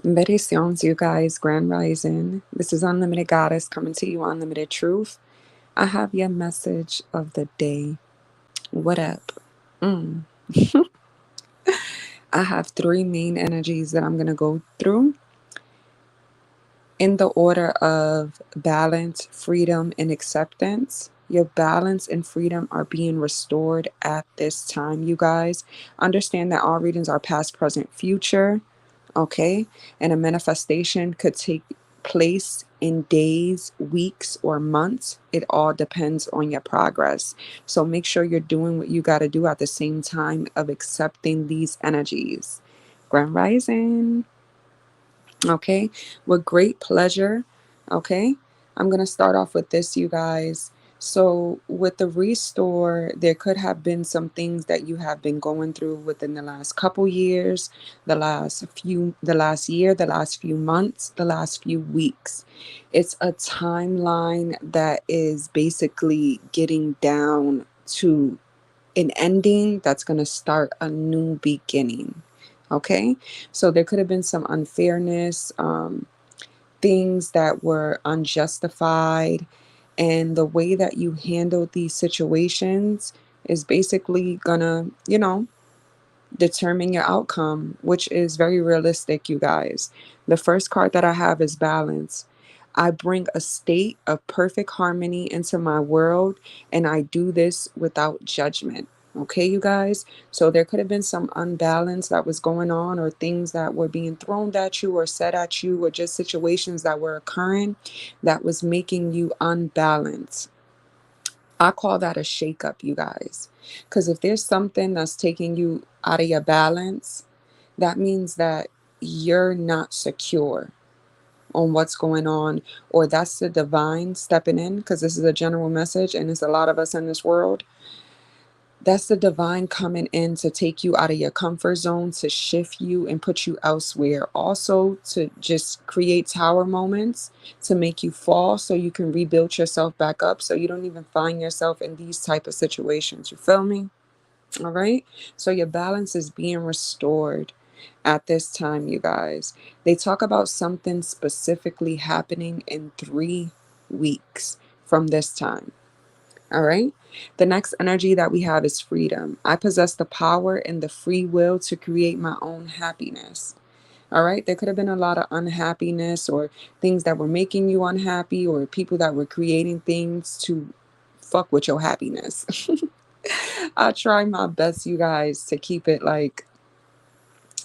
Bendiciones, you guys. Grand Rising. This is Unlimited Goddess coming to you, Unlimited Truth. I have your message of the day. What up? Mm. I have three main energies that I'm going to go through in the order of balance, freedom, and acceptance. Your balance and freedom are being restored at this time, you guys. Understand that all readings are past, present, future. Okay, and a manifestation could take place in days, weeks, or months. It all depends on your progress. So make sure you're doing what you got to do at the same time of accepting these energies. Grand Rising. Okay, with great pleasure. Okay, I'm going to start off with this, you guys. So, with the restore, there could have been some things that you have been going through within the last couple years, the last year, the last few months, the last few weeks. It's a timeline that is basically getting down to an ending that's going to start a new beginning. Okay, so there could have been some unfairness, things that were unjustified, and the way that you handled these situations is basically gonna, determine your outcome, which is very realistic, you guys. The first card that I have is balance. I bring a state of perfect harmony into my world, and I do this without judgment. Okay, you guys? So there could have been some unbalance that was going on, or things that were being thrown at you, or said at you, or just situations that were occurring that was making you unbalanced. I call that a shakeup, you guys. Because if there's something that's taking you out of your balance, that means that you're not secure on what's going on, or that's the divine stepping in, because this is a general message and it's a lot of us in this world. That's the divine coming in to take you out of your comfort zone, to shift you and put you elsewhere. Also, to just create tower moments to make you fall so you can rebuild yourself back up so you don't even find yourself in these type of situations. You feel me? All right. So your balance is being restored at this time, you guys. They talk about something specifically happening in 3 weeks from this time. All right. The next energy that we have is freedom. I possess the power and the free will to create my own happiness. All right. There could have been a lot of unhappiness, or things that were making you unhappy, or people that were creating things to fuck with your happiness. I try my best, you guys, to keep it like,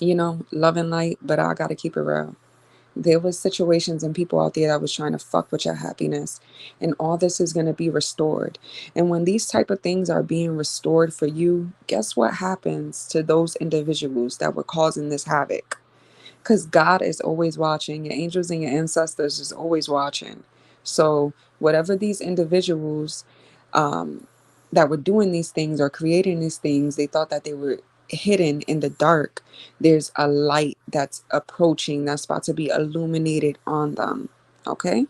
love and light, but I got to keep it real. There was situations and people out there that was trying to fuck with your happiness, and all this is going to be restored. And when these type of things are being restored for you, guess what happens to those individuals that were causing this havoc? Because God is always watching. Your angels and your ancestors is always watching. So whatever these individuals um, that were doing these things or creating these things, they thought that they were hidden in the dark. There's a light that's approaching, that's about to be illuminated on them. Okay.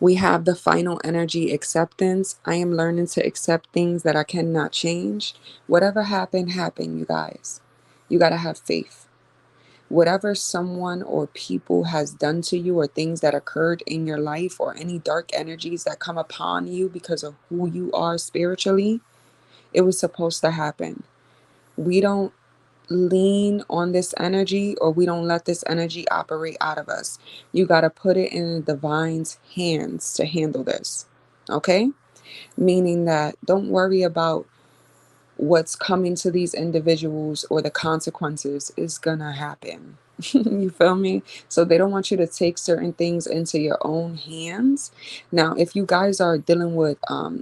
We have the final energy, acceptance. I am learning to accept things that I cannot change. Whatever happened, happened, you guys. You got to have faith. Whatever someone or people has done to you, or things that occurred in your life, or any dark energies that come upon you because of who you are spiritually, it was supposed to happen. We don't lean on this energy, or we don't let this energy operate out of us. You got to put it in the divine's hands to handle this. Okay? Meaning that don't worry about what's coming to these individuals, or the consequences is gonna happen. You feel me? So they don't want you to take certain things into your own hands. Now, if you guys are dealing with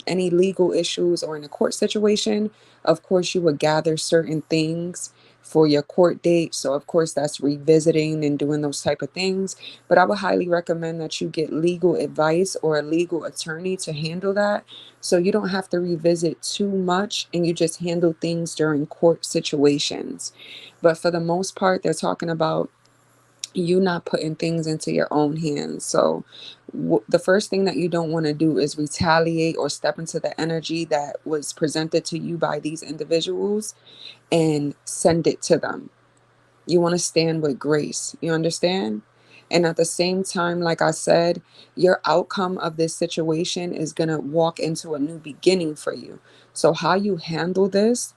any legal issues or in a court situation, of course you would gather certain things for your court date. So of course that's revisiting and doing those type of things. But I would highly recommend that you get legal advice or a legal attorney to handle that, so you don't have to revisit too much and you just handle things during court situations. But for the most part, they're talking about you not putting things into your own hands. So the first thing that you don't want to do is retaliate or step into the energy that was presented to you by these individuals and send it to them. You want to stand with grace. You understand? And at the same time, like I said, your outcome of this situation is going to walk into a new beginning for you. So, how you handle this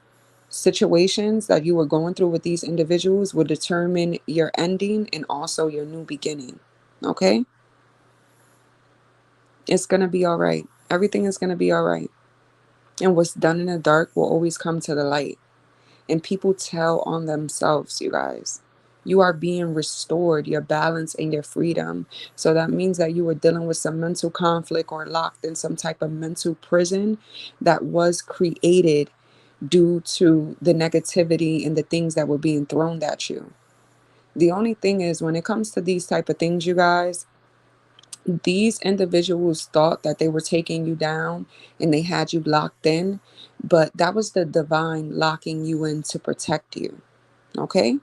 situations that you were going through with these individuals will determine your ending and also your new beginning. Okay? It's going to be all right. Everything is going to be all right. And what's done in the dark will always come to the light. And people tell on themselves, you guys. You are being restored, your balance and your freedom. So that means that you were dealing with some mental conflict or locked in some type of mental prison that was created due to the negativity and the things that were being thrown at you. The only thing is, when it comes to these type of things, you guys, these individuals thought that they were taking you down and they had you locked in, but that was the divine locking you in to protect you. Okay?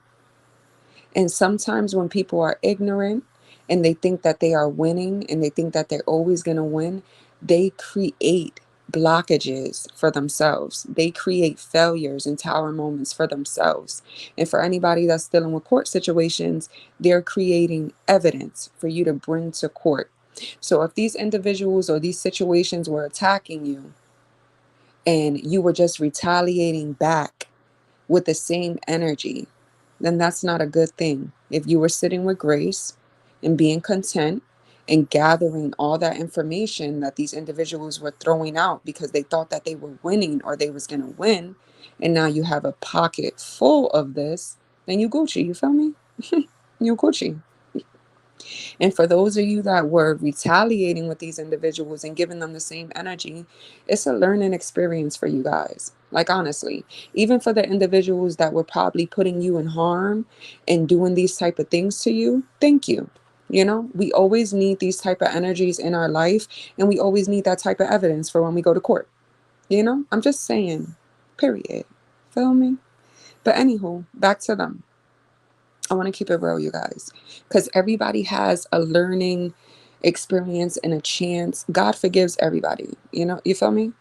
And sometimes when people are ignorant and they think that they are winning and they think that they're always going to win, they create blockages for themselves. They create failures and tower moments for themselves. And for anybody that's dealing with court situations, they're creating evidence for you to bring to court. So if these individuals or these situations were attacking you and you were just retaliating back with the same energy, then that's not a good thing. If you were sitting with grace and being content and gathering all that information that these individuals were throwing out because they thought that they were winning or they was going to win, and now you have a pocket full of this, then you Gucci, you feel me? You Gucci. And for those of you that were retaliating with these individuals and giving them the same energy, it's a learning experience for you guys. Like, honestly, even for the individuals that were probably putting you in harm and doing these type of things to you, thank you. You know, we always need these type of energies in our life, and we always need that type of evidence for when we go to court. You know, I'm just saying, period. Feel me? But anywho, back to them. I want to keep it real, you guys, because everybody has a learning experience and a chance. God forgives everybody. You know, you feel me?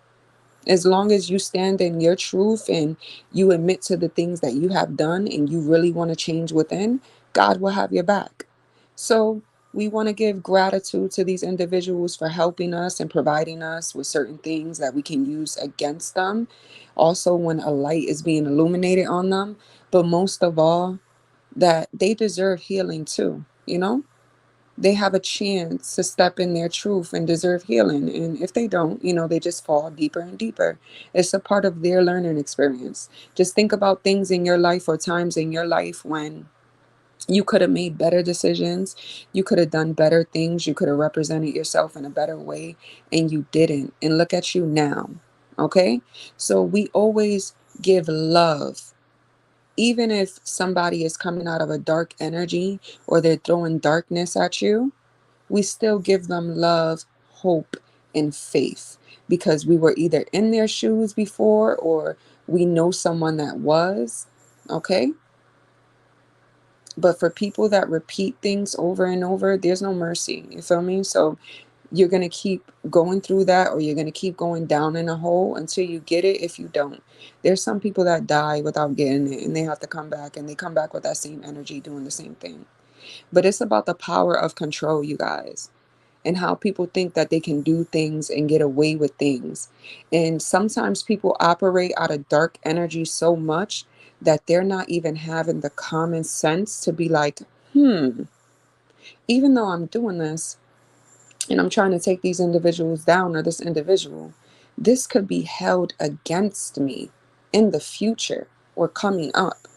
As long as you stand in your truth and you admit to the things that you have done and you really want to change within, God will have your back. So we want to give gratitude to these individuals for helping us and providing us with certain things that we can use against them. Also, when a light is being illuminated on them. But most of all, that they deserve healing too, you know? They have a chance to step in their truth and deserve healing. And if they don't, you know, they just fall deeper and deeper. It's a part of their learning experience. Just think about things in your life or times in your life when you could have made better decisions. You could have done better things. You could have represented yourself in a better way, and you didn't. And look at you now. Okay? So we always give love even if somebody is coming out of a dark energy or they're throwing darkness at you, we still give them love, hope, and faith because we were either in their shoes before or we know someone that was. Okay. But for people that repeat things over and over, there's no mercy. You feel me? So you're going to keep going through that or you're going to keep going down in a hole until you get it if you don't. There's some people that die without getting it and they have to come back and they come back with that same energy doing the same thing. But it's about the power of control, you guys, and how people think that they can do things and get away with things. And sometimes people operate out of dark energy so much that they're not even having the common sense to be like, even though I'm doing this, and I'm trying to take these individuals down or this individual, this could be held against me in the future or coming up.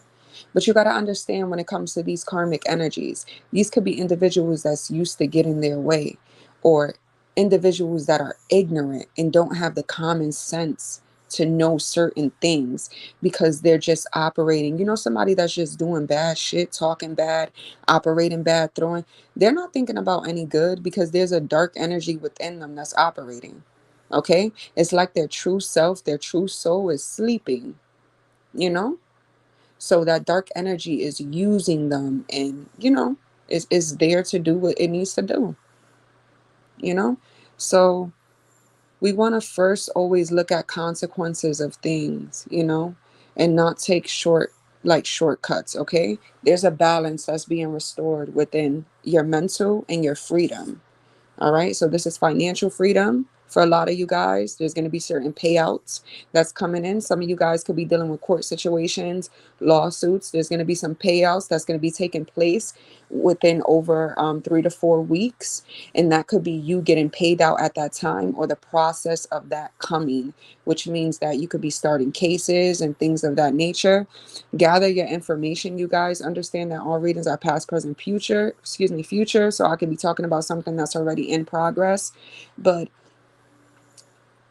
But you got to understand when it comes to these karmic energies, these could be individuals that's used to getting their way or individuals that are ignorant and don't have the common sense to know certain things because they're just operating. You know, somebody that's just doing bad shit, talking bad, operating bad, throwing, they're not thinking about any good because there's a dark energy within them that's operating. Okay? It's like their true self, their true soul is sleeping, you know? So that dark energy is using them and, you know, is there to do what it needs to do, you know? So we want to first always look at consequences of things, you know, and not take short. like shortcuts, okay? There's a balance that's being restored within your mental and your freedom. All right. So this is financial freedom for a lot of you guys. There's going to be certain payouts that's coming in. Some of you guys could be dealing with court situations, lawsuits. There's going to be some payouts that's going to be taking place within over 3 to 4 weeks. And that could be you getting paid out at that time or the process of that coming, which means that you could be starting cases and things of that nature. Gather your information, you guys. Understand that all readings are past, present, future, future. So I could be talking about something that's already in progress, but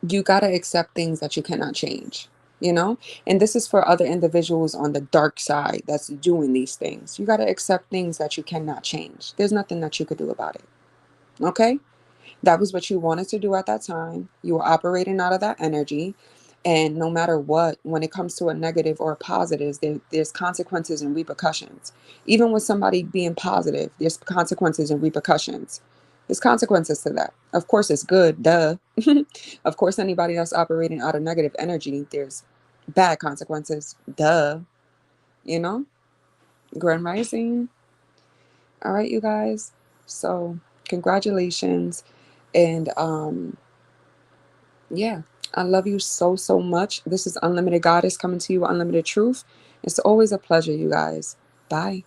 you got to accept things that you cannot change, you know? And this is for other individuals on the dark side that's doing these things. You got to accept things that you cannot change. There's nothing that you could do about it. Okay? That was what you wanted to do at that time. You were operating out of that energy. And no matter what, when it comes to a negative or a positive, there's consequences and repercussions. Even with somebody being positive, there's consequences and repercussions. There's consequences to that. Of course, it's good, duh. Of course, anybody that's operating out of negative energy, there's bad consequences, duh. You know? Grand Rising. All right, you guys. So, congratulations. And yeah, I love you so, so much. This is Unlimited Goddess coming to you, Unlimited Truth. It's always a pleasure, you guys. Bye.